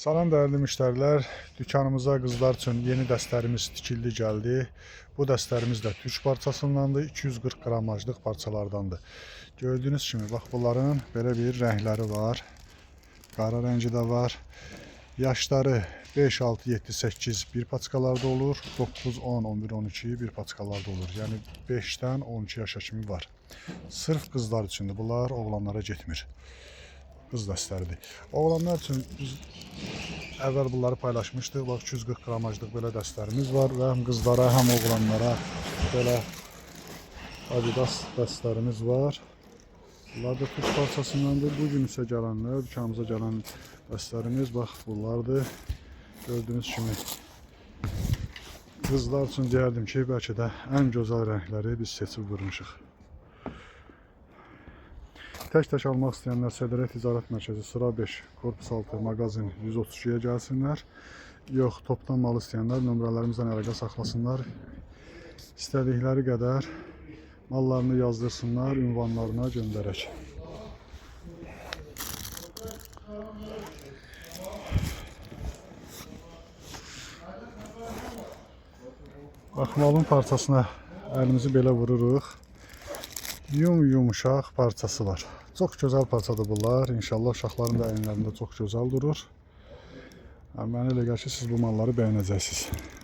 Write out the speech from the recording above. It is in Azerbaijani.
Salam dəyərli müştərilər, dükanımıza qızlar üçün yeni dəstlərimiz tikildi gəldi. Bu dəstlərimiz də türk parçasındandır, 240 qramajlıq parçalardandır. Gördüyünüz kimi, bax bunların belə bir rəngləri var. Qara rəngi də var. Yaşları 5, 6, 7, 8 bir paçkalarda olur. 9, 10, 11, 12 bir paçkalarda olur. Yəni 5-dən 12 yaşa kimi var. Sırf qızlar üçündür. Bunlar oğlanlara getmir. Qız dəstəridir. Oğlanlar üçün biz əvvəl bunları paylaşmışdıq. Bax 240 qramajlıq belə dəstlərimiz var və həm qızlara, həm oğlanlara belə Adidas dəstlərimiz var. Bunlar da türk parçasındandır. Bugün isə gələnlər, dükanımıza gələn dəstlərimiz bax bunlardır. Gördüyünüz kimi qızlar üçün deyərdim ki, bəlkə də ən gözəl rəngləri biz seçib vurmuşuq. Tək-tək almaq istəyənlər Sədrə Ticarət Mərkəzi sıra 5, korpus 6, mağazin 132-yə gəlsinlər. Yox, topdan mal istəyənlər nömrələrimizdən əlaqə saxlasınlar. İstədikləri qədər mallarını yazdırsınlar, ünvanlarına göndərək. Bax, malın parçasına əlimizi belə vururuq. Yumuşaq parçası var. Çox gözəl parçadır bunlar. İnşallah uşaqların da əyinlərində çox gözəl durur. Mənə elə gəlir ki, siz bu malları bəyənəcəksiniz.